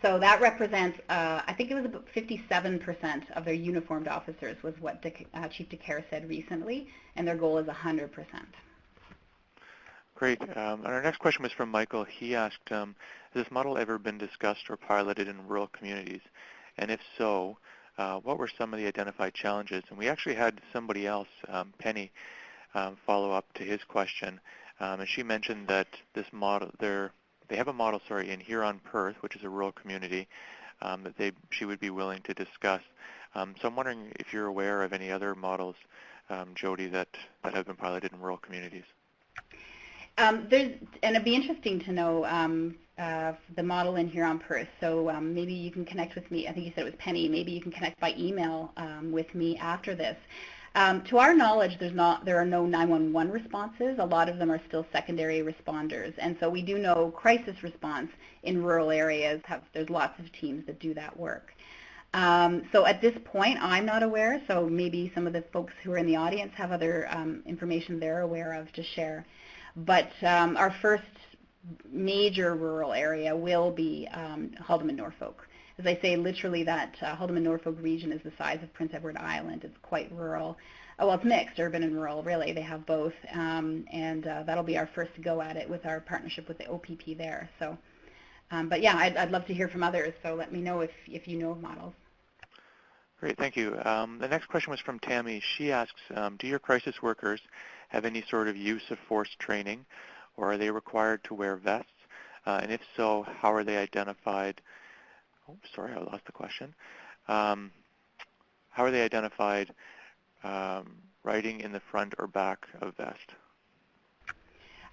S2: So that represents, I think it was about 57% of their uniformed officers was what Chief DeCare said recently, and their goal is 100%.
S1: Great. And our next question was from Michael. He asked, has this model ever been discussed or piloted in rural communities? And if so, what were some of the identified challenges? And we actually had somebody else, Penny, follow up to his question. And she mentioned that this model, they have a model, in Huron-Perth, which is a rural community, that she would be willing to discuss. So I'm wondering if you're aware of any other models, Jodi, that have been piloted in rural communities.
S2: And it'd be interesting to know the model in Huron-Perth. So maybe you can connect with me. I think you said it was Penny. Maybe you can connect by email with me after this. To our knowledge, there are no 911 responses. A lot of them are still secondary responders. And so we do know crisis response in rural areas. There's lots of teams that do that work. So at this point, I'm not aware. So maybe some of the folks who are in the audience have other information they're aware of to share. But our first major rural area will be Haldimand-Norfolk. As I say, literally that Haldimand-Norfolk region is the size of Prince Edward Island. It's quite rural. Well, it's mixed, urban and rural, really. They have both. And that'll be our first go at it with our partnership with the OPP there. So, but yeah, I'd love to hear from others. So let me know if you know of models.
S1: Great, thank you. The next question was from Tammy. She asks, do your crisis workers have any sort of use of force training, or are they required to wear vests? And if so, how are they identified? Oh, sorry, I lost the question. How are they identified riding in the front or back of vest?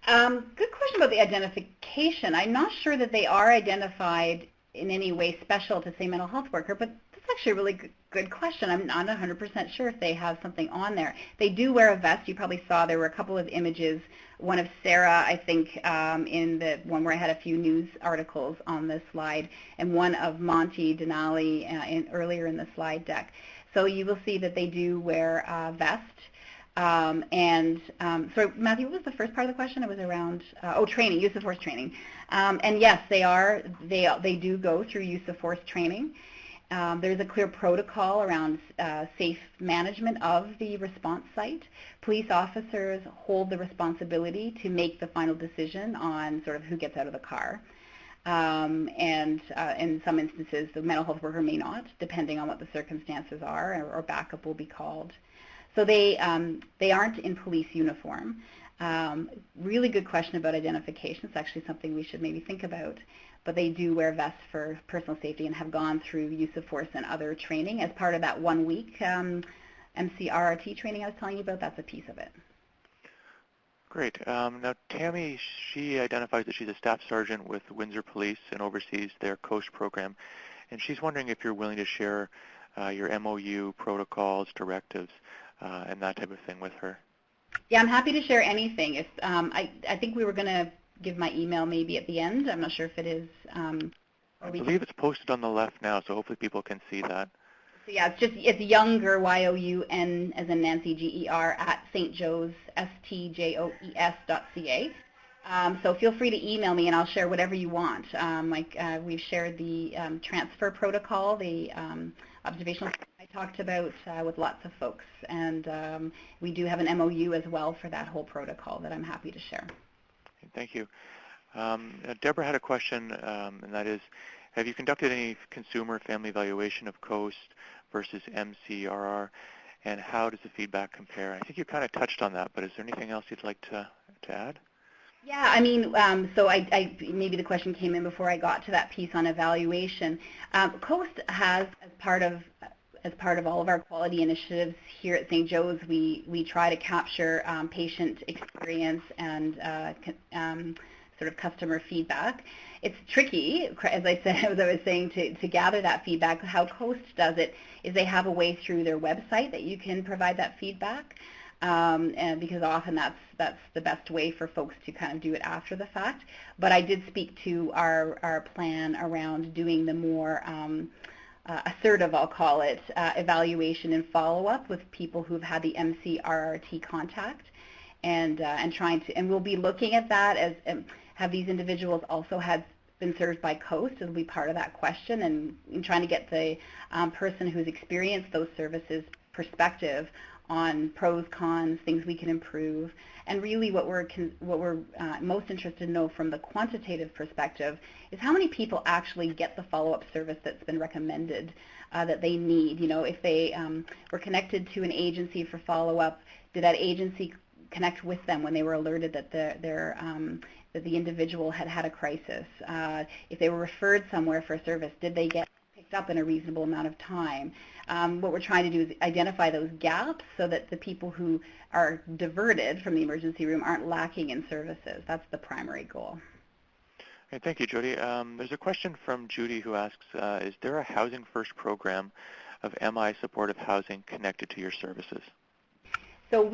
S2: Good question about the identification. I'm not sure that they are identified in any way special to say mental health worker, but that's actually a really good question. I'm not 100% sure if they have something on there. They do wear a vest. You probably saw there were a couple of images, one of Sarah, I think, in the one where I had a few news articles on this slide, and one of Monty Denali earlier in the slide deck. So you will see that they do wear a vest. Sorry, Matthew, what was the first part of the question? It was around, training, use of force training. And yes, they do go through use of force training. There's a clear protocol around safe management of the response site. Police officers hold the responsibility to make the final decision on sort of who gets out of the car. In some instances, the mental health worker may not, depending on what the circumstances are, or backup will be called. So they aren't in police uniform. Really good question about identification. It's actually something we should maybe think about. But they do wear vests for personal safety and have gone through use of force and other training as part of that 1 week MCRRT training I was telling you about. That's a piece of it.
S1: Great. Now, Tammy, she identifies that she's a staff sergeant with Windsor Police and oversees their COAST program. And she's wondering if you're willing to share your MOU, protocols, directives, and that type of thing with her. Yeah,
S2: I'm happy to share anything. If I think we were going to give my email maybe at the end. I'm not sure if it is.
S1: I believe it's posted on the left now, so hopefully people can see that.
S2: So yeah, it's younger, Y-O-U-N as in Nancy, G-E-R, at St. Joe's, STJOES.ca. So feel free to email me and I'll share whatever you want. We've shared the transfer protocol, the observational I talked about with lots of folks. And we do have an MOU as well for that whole protocol that I'm happy to share.
S1: Thank you. Deborah had a question, and that is, have you conducted any consumer family evaluation of COAST versus MCRR, and how does the feedback compare? I think you kind of touched on that, but is there anything else you'd like to add?
S2: Yeah, I mean, so maybe the question came in before I got to that piece on evaluation. COAST has, as part of all of our quality initiatives here at St. Joe's, we try to capture patient experience and sort of customer feedback. It's tricky, as I was saying, to gather that feedback. How COAST does it is they have a way through their website that you can provide that feedback. And because often that's the best way for folks to kind of do it after the fact. But I did speak to our plan around doing the more assertive, I'll call it, evaluation and follow-up with people who've had the MCRRT contact, and we'll be looking at that as have these individuals also been served by COAST. It'll be part of that question, and trying to get the person who's experienced those services perspective on pros, cons, things we can improve, and really what we're most interested to know from the quantitative perspective is how many people actually get the follow-up service that's been recommended that they need. You know, if they were connected to an agency for follow-up, did that agency connect with them when they were alerted that that the individual had a crisis? If they were referred somewhere for a service, did they get picked up in a reasonable amount of time? What we're trying to do is identify those gaps so that the people who are diverted from the emergency room aren't lacking in services. That's the primary goal.
S1: Okay, thank you, Jodi. There's a question from Judy who asks, is there a Housing First program of MI supportive housing connected to your services?
S2: So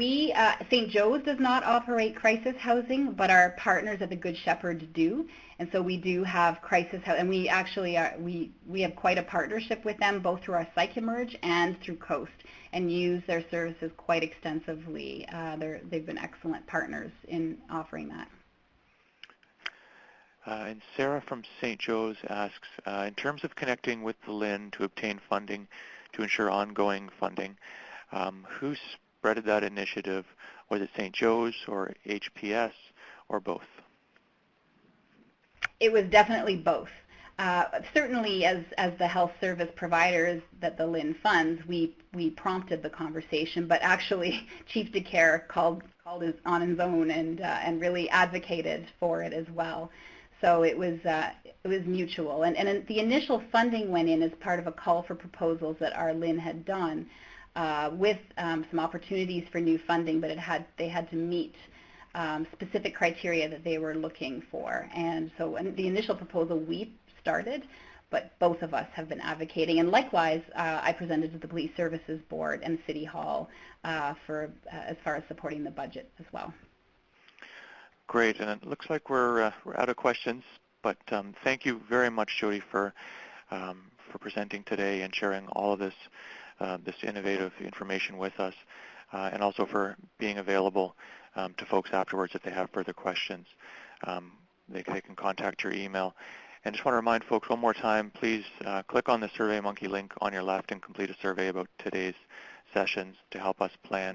S2: St. Joe's does not operate crisis housing, but our partners at the Good Shepherd do. And so we do have crisis housing, and we actually we have quite a partnership with them, both through our PsychEmerge and through COAST, and use their services quite extensively. They've been excellent partners in offering that.
S1: And Sarah from St. Joe's asks, in terms of connecting with the LHIN to obtain funding to ensure ongoing funding, who spreaded that initiative? Was it St. Joe's or HPS or both?
S2: It was definitely both. Certainly, as the health service providers that the LHIN funds, we prompted the conversation, but actually Chief DeCare called on his own and really advocated for it as well. So it was mutual, and the initial funding went in as part of a call for proposals that our LHIN had done with some opportunities for new funding, but they had to meet specific criteria that they were looking for. And so the initial proposal we started, but both of us have been advocating. And likewise, I presented to the Police Services Board and City Hall as far as supporting the budget as well.
S1: Great, and it looks like we're out of questions, but thank you very much, Jodi, for presenting today and sharing all of this innovative information with us, and also for being available to folks afterwards if they have further questions. They can contact your email. And just want to remind folks one more time, please click on the SurveyMonkey link on your left and complete a survey about today's sessions to help us plan